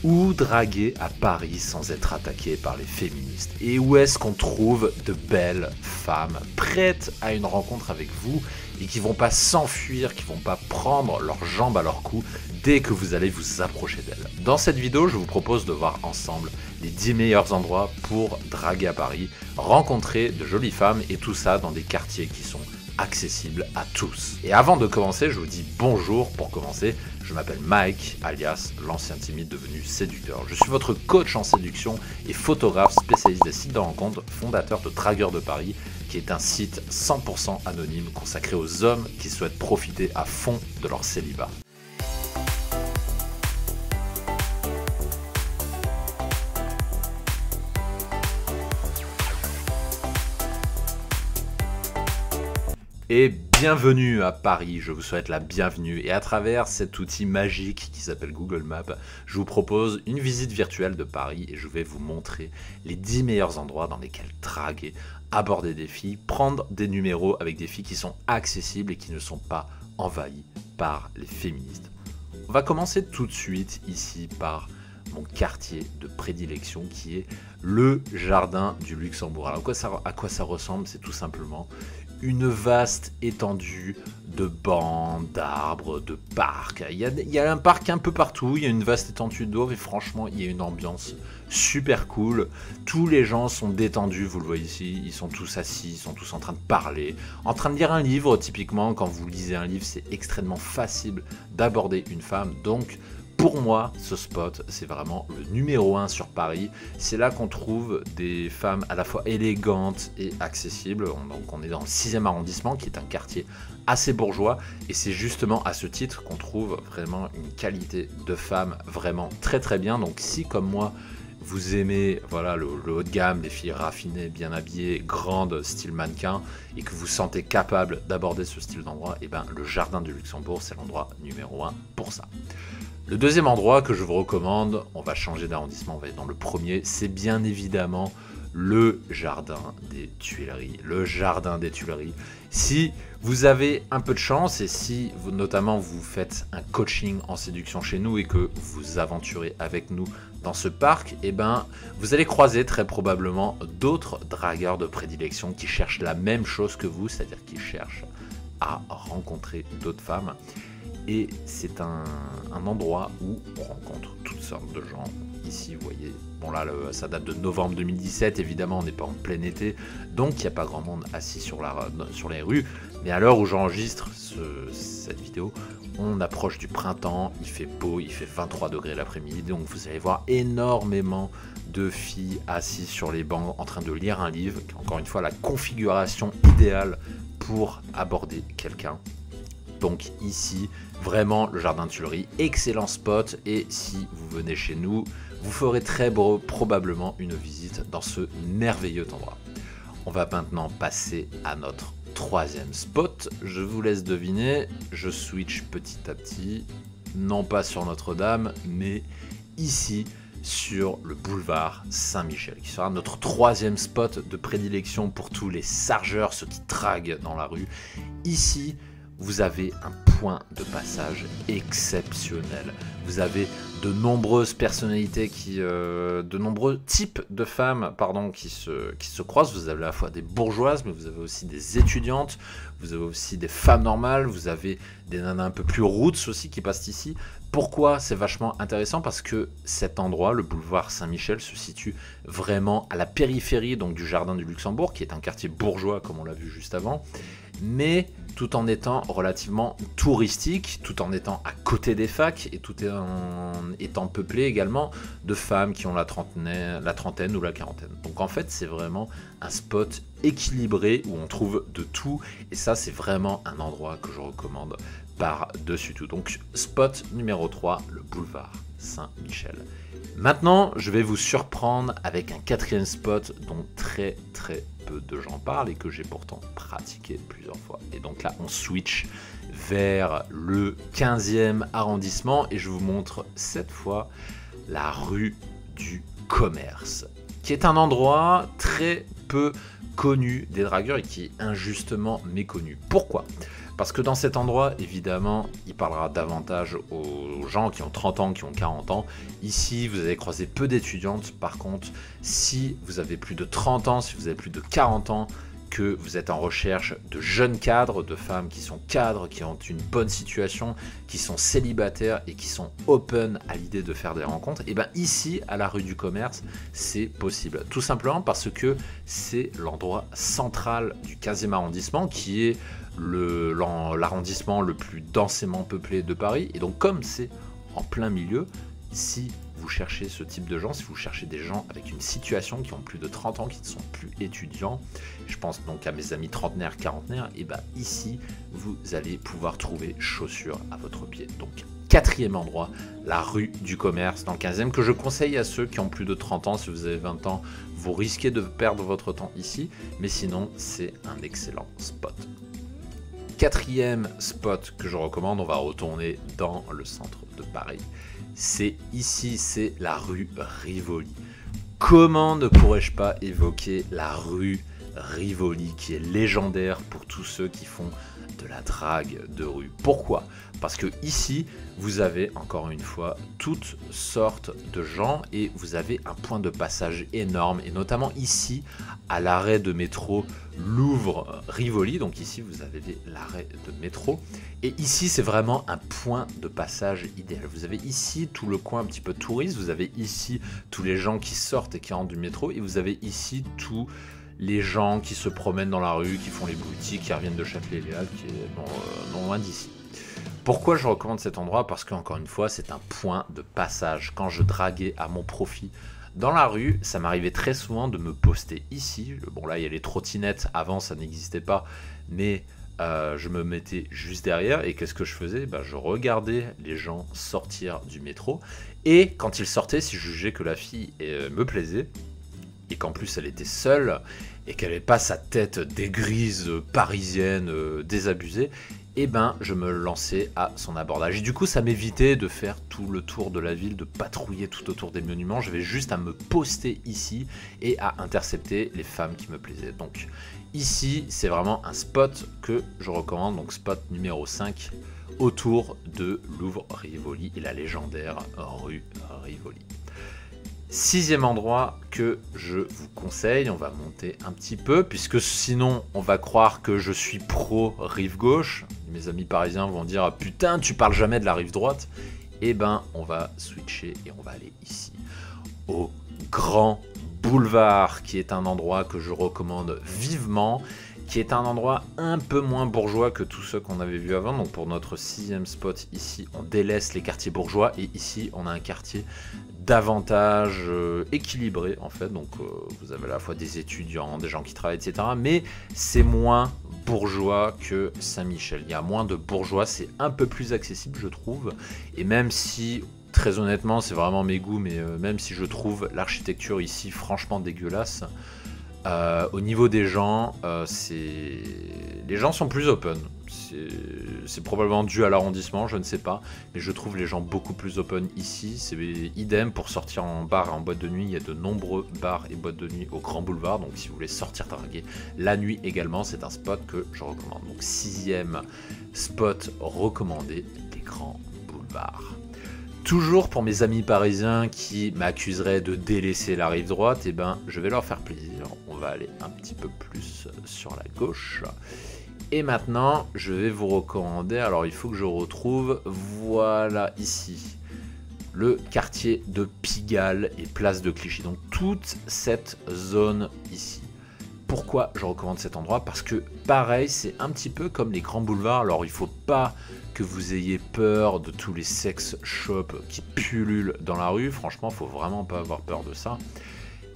Où draguer à Paris sans être attaqué par les féministes? Et où est-ce qu'on trouve de belles femmes prêtes à une rencontre avec vous et qui vont pas s'enfuir, qui vont pas prendre leurs jambes à leur cou dès que vous allez vous approcher d'elles? Dans cette vidéo, je vous propose de voir ensemble les 10 meilleurs endroits pour draguer à Paris, rencontrer de jolies femmes et tout ça dans des quartiers qui sont accessible à tous. Et avant de commencer, je vous dis bonjour pour commencer. Je m'appelle Mike, alias l'ancien timide devenu séducteur. Je suis votre coach en séduction et photographe spécialiste des sites de rencontres, fondateur de Dragueur de Paris, qui est un site 100% anonyme consacré aux hommes qui souhaitent profiter à fond de leur célibat. Et bienvenue à Paris, je vous souhaite la bienvenue et à travers cet outil magique qui s'appelle Google Maps, je vous propose une visite virtuelle de Paris et je vais vous montrer les 10 meilleurs endroits dans lesquels draguer, aborder des filles, prendre des numéros avec des filles qui sont accessibles et qui ne sont pas envahies par les féministes. On va commencer tout de suite ici par mon quartier de prédilection qui est le Jardin du Luxembourg. Alors à quoi ça ressemble? C'est tout simplement une vaste étendue de bancs, d'arbres, de parcs. Il y a un parc un peu partout, il y a une vaste étendue d'eau et franchement, il y a une ambiance super cool. Tous les gens sont détendus, vous le voyez ici, ils sont tous assis, ils sont tous en train de parler, en train de lire un livre. Typiquement, quand vous lisez un livre, c'est extrêmement facile d'aborder une femme. Donc, pour moi, ce spot, c'est vraiment le numéro 1 sur Paris. C'est là qu'on trouve des femmes à la fois élégantes et accessibles. Donc on est dans le 6e arrondissement, qui est un quartier assez bourgeois. Et c'est justement à ce titre qu'on trouve vraiment une qualité de femmes vraiment très très bien. Donc si, comme moi, vous aimez voilà, le haut de gamme, les filles raffinées, bien habillées, grandes, style mannequin, et que vous sentez capable d'aborder ce style d'endroit, et ben le Jardin du Luxembourg, c'est l'endroit numéro 1 pour ça. Le deuxième endroit que je vous recommande, on va changer d'arrondissement, on va être dans le premier, c'est bien évidemment le Jardin des Tuileries. Le Jardin des Tuileries. Si vous avez un peu de chance et si vous, notamment vous faites un coaching en séduction chez nous et que vous aventurez avec nous dans ce parc, eh ben, vous allez croiser très probablement d'autres dragueurs de prédilection qui cherchent la même chose que vous, c'est-à-dire qui cherchent à rencontrer d'autres femmes. Et c'est un endroit où on rencontre toutes sortes de gens. Ici, vous voyez, bon là, ça date de novembre 2017, évidemment, on n'est pas en plein été, donc il n'y a pas grand monde assis sur les rues. Mais à l'heure où j'enregistre cette vidéo, on approche du printemps, il fait beau, il fait 23 degrés l'après-midi, donc vous allez voir énormément de filles assises sur les bancs en train de lire un livre. Encore une fois, la configuration idéale pour aborder quelqu'un. Donc ici, vraiment le Jardin de Tuileries, excellent spot, et si vous venez chez nous, vous ferez très probablement une visite dans ce merveilleux endroit. On va maintenant passer à notre troisième spot. Je vous laisse deviner, je switch petit à petit, non pas sur Notre-Dame, mais ici sur le boulevard Saint-Michel, qui sera notre troisième spot de prédilection pour tous les sargeurs, ceux qui draguent dans la rue. Ici, vous avez un point de passage exceptionnel. Vous avez de nombreuses personnalités, de nombreux types de femmes qui se croisent. Vous avez à la fois des bourgeoises, mais vous avez aussi des étudiantes, vous avez aussi des femmes normales, vous avez des nanas un peu plus roots aussi qui passent ici. Pourquoi c'est vachement intéressant? Parce que cet endroit, le boulevard Saint-Michel, se situe vraiment à la périphérie donc, du Jardin du Luxembourg, qui est un quartier bourgeois, comme on l'a vu juste avant, mais tout en étant relativement touristique, tout en étant à côté des facs et tout en étant peuplé également de femmes qui ont la trentaine ou la quarantaine. Donc en fait, c'est vraiment un spot équilibré où on trouve de tout, et ça, c'est vraiment un endroit que je recommande par-dessus tout. Donc spot numéro 3, le boulevard Saint-Michel. Maintenant, je vais vous surprendre avec un quatrième spot dont très peu de gens parlent et que j'ai pourtant pratiqué plusieurs fois. Et donc là, on switch vers le 15e arrondissement et je vous montre cette fois la rue du Commerce, qui est un endroit très peu connu des dragueurs et qui est injustement méconnu. Pourquoi ? Parce que dans cet endroit, évidemment, il parlera davantage aux gens qui ont 30 ans, qui ont 40 ans. Ici, vous allez croiser peu d'étudiantes. Par contre, si vous avez plus de 30 ans, si vous avez plus de 40 ans, que vous êtes en recherche de jeunes cadres, de femmes qui sont cadres, qui ont une bonne situation, qui sont célibataires et qui sont open à l'idée de faire des rencontres, et bien ici, à la rue du Commerce, c'est possible. Tout simplement parce que c'est l'endroit central du 15e arrondissement, qui est l'arrondissement le plus densément peuplé de Paris. Et donc comme c'est en plein milieu, si vous cherchez ce type de gens, si vous cherchez des gens avec une situation qui ont plus de 30 ans, qui ne sont plus étudiants, je pense donc à mes amis trentenaires, quarantenaires, et bien ici, vous allez pouvoir trouver chaussures à votre pied. Donc, 4e endroit, la rue du Commerce, dans le 15e, que je conseille à ceux qui ont plus de 30 ans. Si vous avez 20 ans, vous risquez de perdre votre temps ici, mais sinon, c'est un excellent spot. 4e spot que je recommande, on va retourner dans le centre de Paris. C'est ici, c'est la rue Rivoli. Comment ne pourrais-je pas évoquer la rue Rivoli, qui est légendaire pour tous ceux qui font de la drague de rue. Pourquoi? Parce que ici, vous avez encore une fois toutes sortes de gens et vous avez un point de passage énorme, et notamment ici, à l'arrêt de métro Louvre-Rivoli. Donc ici, vous avez l'arrêt de métro. Et ici, c'est vraiment un point de passage idéal. Vous avez ici tout le coin un petit peu touriste, vous avez ici tous les gens qui sortent et qui rentrent du métro, et vous avez ici tous les gens qui se promènent dans la rue, qui font les boutiques, qui reviennent de Châtelet-Léal, qui est non loin d'ici. Pourquoi je recommande cet endroit? Parce qu'encore une fois, c'est un point de passage. Quand je draguais à mon profit dans la rue, ça m'arrivait très souvent de me poster ici. Bon, là, il y a les trottinettes. Avant, ça n'existait pas, mais je me mettais juste derrière. Et qu'est-ce que je faisais? Je regardais les gens sortir du métro. Et quand ils sortaient, si je jugeais que la fille me plaisait, et qu'en plus elle était seule, et qu'elle n'avait pas sa tête dégrise parisienne désabusée, et je me lançais à son abordage. Et du coup, ça m'évitait de faire tout le tour de la ville, de patrouiller tout autour des monuments. J'avais juste à me poster ici et à intercepter les femmes qui me plaisaient. Donc ici, c'est vraiment un spot que je recommande, donc spot numéro 5, autour de Louvre-Rivoli et la légendaire rue Rivoli. 6e endroit que je vous conseille, on va monter un petit peu, puisque sinon on va croire que je suis pro rive gauche. Mes amis parisiens vont dire ah, putain, tu parles jamais de la rive droite. Et on va switcher et on va aller ici, au Grand Boulevard, qui est un endroit que je recommande vivement, qui est un endroit un peu moins bourgeois que tous ceux qu'on avait vus avant. Donc pour notre 6e spot ici, on délaisse les quartiers bourgeois, et ici on a un quartier davantage équilibré en fait. Donc vous avez à la fois des étudiants, des gens qui travaillent, etc. Mais c'est moins bourgeois que Saint-Michel. Il y a moins de bourgeois, c'est un peu plus accessible, je trouve. Et même si, très honnêtement, c'est vraiment mes goûts, mais même si je trouve l'architecture ici franchement dégueulasse, au niveau des gens, les gens sont plus open. C'est probablement dû à l'arrondissement, je ne sais pas, mais je trouve les gens beaucoup plus open ici. C'est idem pour sortir en bar et en boîte de nuit. Il y a de nombreux bars et boîtes de nuit au Grand Boulevard, donc si vous voulez sortir draguer la nuit également, c'est un spot que je recommande. Donc 6e spot recommandé, les Grands Boulevards. Toujours pour mes amis parisiens qui m'accuseraient de délaisser la rive droite, je vais leur faire plaisir. On va aller un petit peu plus sur la gauche. Et maintenant, je vais vous recommander, alors il faut que je retrouve, voilà ici, le quartier de Pigalle et place de Clichy. Donc toute cette zone ici. Pourquoi je recommande cet endroit? Parce que pareil, c'est un petit peu comme les grands boulevards. Alors il ne faut pas que vous ayez peur de tous les sex shops qui pullulent dans la rue. Franchement, il ne faut vraiment pas avoir peur de ça.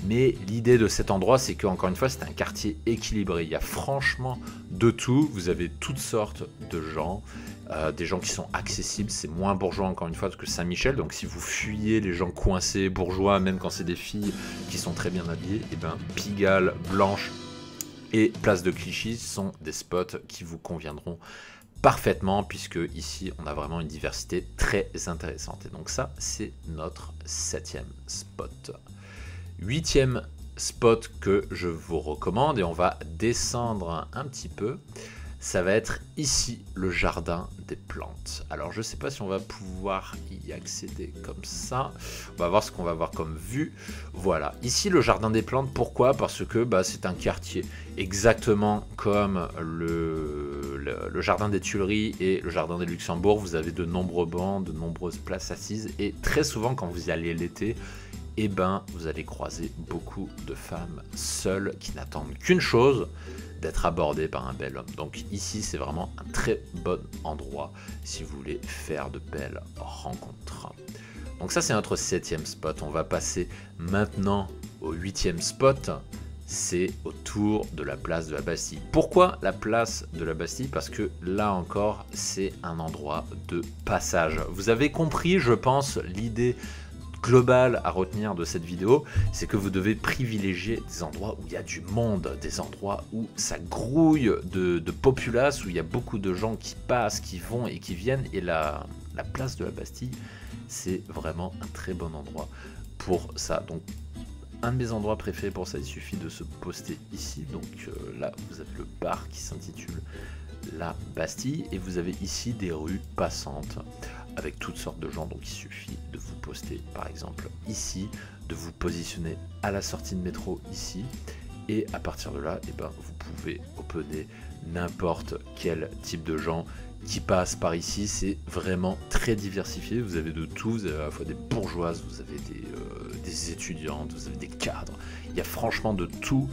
Mais l'idée de cet endroit, c'est qu'encore une fois, c'est un quartier équilibré. Il y a franchement de tout. Vous avez toutes sortes de gens. Des gens qui sont accessibles. C'est moins bourgeois, encore une fois, que Saint-Michel. Donc si vous fuyez les gens coincés, bourgeois, même quand c'est des filles qui sont très bien habillées, Pigalle, Blanche et place de Clichy sont des spots qui vous conviendront parfaitement, puisque ici on a vraiment une diversité très intéressante. Et donc ça, c'est notre 7e spot. 8e spot que je vous recommande, et on va descendre un petit peu, ça va être ici le jardin des plantes. Alors je ne sais pas si on va pouvoir y accéder comme ça. On va voir ce qu'on va voir comme vue. Voilà, ici le jardin des plantes. Pourquoi? Parce que c'est un quartier exactement comme le jardin des Tuileries et le jardin des Luxembourg. Vous avez de nombreux bancs, de nombreuses places assises et très souvent quand vous y allez l'été, vous allez croiser beaucoup de femmes seules qui n'attendent qu'une chose, d'être abordées par un bel homme. Donc ici, c'est vraiment un très bon endroit si vous voulez faire de belles rencontres. Donc ça, c'est notre 7e spot. On va passer maintenant au 8e spot. C'est autour de la place de la Bastille. Pourquoi la place de la Bastille? Parce que là encore, c'est un endroit de passage. Vous avez compris, je pense, l'idée global à retenir de cette vidéo, c'est que vous devez privilégier des endroits où il y a du monde, des endroits où ça grouille de populace, où il y a beaucoup de gens qui passent, qui vont et qui viennent, et la place de la Bastille, c'est vraiment un très bon endroit pour ça. Donc un de mes endroits préférés pour ça, il suffit de se poster ici. Donc là, vous avez le bar qui s'intitule la Bastille, et vous avez ici des rues passantes avec toutes sortes de gens. Donc il suffit de vous poster par exemple ici, de vous positionner à la sortie de métro ici, et à partir de là, vous pouvez opener n'importe quel type de gens qui passent par ici. C'est vraiment très diversifié, vous avez de tout, vous avez à la fois des bourgeoises, vous avez des étudiantes, vous avez des cadres, il y a franchement de tout,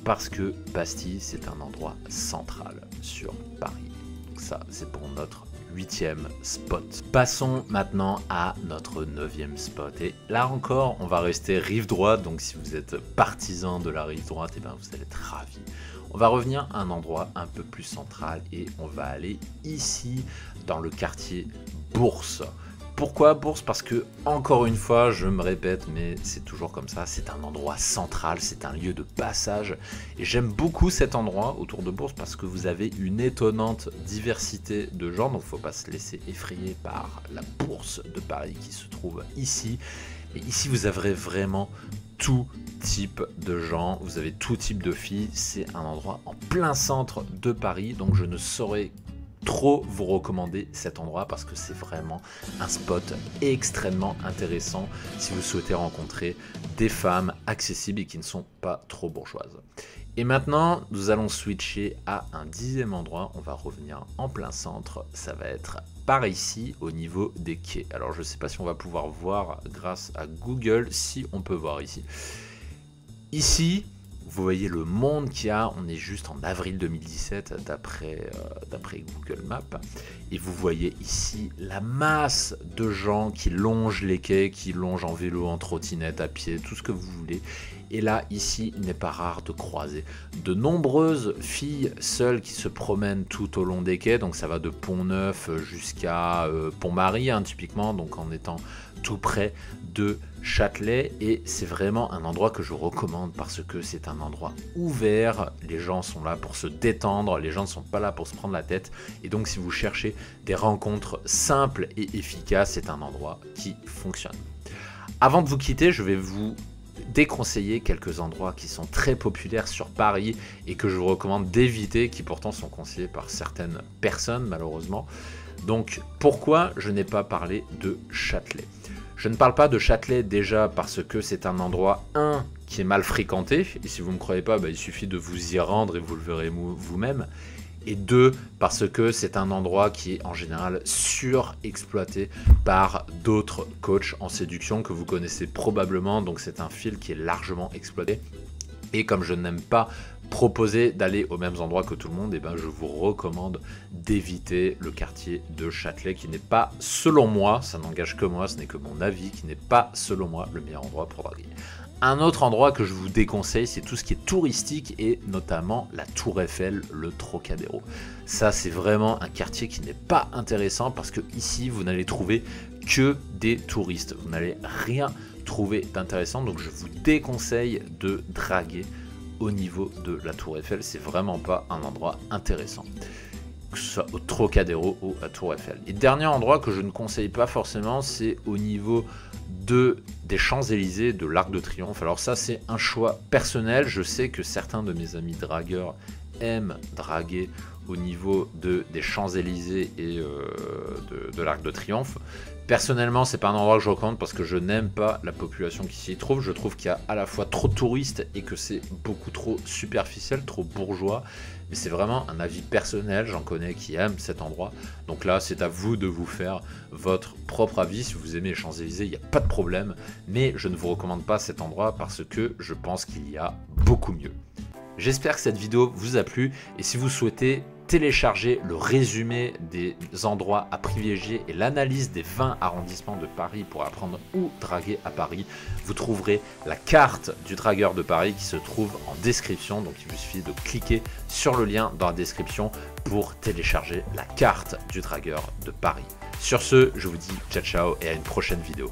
parce que Bastille, c'est un endroit central sur Paris. Donc ça, c'est pour notre 8e spot. Passons maintenant à notre 9e spot. Et là encore, on va rester rive droite. Donc si vous êtes partisan de la rive droite, vous allez être ravis. On va revenir à un endroit un peu plus central et on va aller ici dans le quartier Bourse. Pourquoi Bourse? Parce que, encore une fois, je me répète, mais c'est toujours comme ça, c'est un endroit central, c'est un lieu de passage. Et j'aime beaucoup cet endroit autour de Bourse parce que vous avez une étonnante diversité de gens. Donc il ne faut pas se laisser effrayer par la Bourse de Paris qui se trouve ici. Mais ici, vous avez vraiment tout type de gens, vous avez tout type de filles. C'est un endroit en plein centre de Paris, donc je ne saurais trop vous recommander cet endroit parce que c'est vraiment un spot extrêmement intéressant si vous souhaitez rencontrer des femmes accessibles et qui ne sont pas trop bourgeoises. Et maintenant, nous allons switcher à un 10e endroit. On va revenir en plein centre. Ça va être par ici, au niveau des quais. Alors, je ne sais pas si on va pouvoir voir grâce à Google, si on peut voir ici. Ici, vous voyez le monde qu'il y a, on est juste en avril 2017 d'après Google Maps. Et vous voyez ici la masse de gens qui longent les quais, qui longent en vélo, en trottinette, à pied, tout ce que vous voulez. Et là, ici, il n'est pas rare de croiser de nombreuses filles seules qui se promènent tout au long des quais. Donc ça va de Pont-Neuf jusqu'à Pont-Marie, typiquement, donc en étant tout près de Châtelet. Et c'est vraiment un endroit que je recommande parce que c'est un endroit ouvert. Les gens sont là pour se détendre, les gens ne sont pas là pour se prendre la tête. Et donc si vous cherchez des rencontres simples et efficaces, c'est un endroit qui fonctionne. Avant de vous quitter, je vais vous déconseiller quelques endroits qui sont très populaires sur Paris et que je vous recommande d'éviter, qui pourtant sont conseillés par certaines personnes malheureusement. Donc pourquoi je n'ai pas parlé de Châtelet? Je ne parle pas de Châtelet déjà parce que c'est un endroit qui est mal fréquenté, et si vous ne me croyez pas, il suffit de vous y rendre et vous le verrez vous-même. Et 2, parce que c'est un endroit qui est en général surexploité par d'autres coachs en séduction que vous connaissez probablement. Donc c'est un fil qui est largement exploité. Et comme je n'aime pas proposer d'aller aux mêmes endroits que tout le monde, je vous recommande d'éviter le quartier de Châtelet qui n'est pas, selon moi, ça n'engage que moi, ce n'est que mon avis, qui n'est pas, selon moi, le meilleur endroit pour draguer. Un autre endroit que je vous déconseille, c'est tout ce qui est touristique et notamment la Tour Eiffel, le Trocadéro. Ça, c'est vraiment un quartier qui n'est pas intéressant parce que ici, vous n'allez trouver que des touristes. Vous n'allez rien trouver d'intéressant, donc je vous déconseille de draguer au niveau de la Tour Eiffel. C'est vraiment pas un endroit intéressant, que ce soit au Trocadéro ou à Tour Eiffel. Et dernier endroit que je ne conseille pas forcément, c'est au niveau des Champs-Élysées, de l'Arc de Triomphe. Alors ça, c'est un choix personnel. Je sais que certains de mes amis dragueurs aiment draguer au niveau des Champs-Élysées et de l'Arc de Triomphe. Personnellement, c'est pas un endroit que je recommande parce que je n'aime pas la population qui s'y trouve. Je trouve qu'il y a à la fois trop de touristes et que c'est beaucoup trop superficiel, trop bourgeois. Mais c'est vraiment un avis personnel, j'en connais qui aiment cet endroit. Donc là, c'est à vous de vous faire votre propre avis. Si vous aimez les Champs-Élysées, il n'y a pas de problème. Mais je ne vous recommande pas cet endroit parce que je pense qu'il y a beaucoup mieux. J'espère que cette vidéo vous a plu et si vous souhaitez télécharger le résumé des endroits à privilégier et l'analyse des 20 arrondissements de Paris pour apprendre où draguer à Paris, vous trouverez la carte du dragueur de Paris qui se trouve en description. Donc il vous suffit de cliquer sur le lien dans la description pour télécharger la carte du dragueur de Paris. Sur ce, je vous dis ciao ciao et à une prochaine vidéo.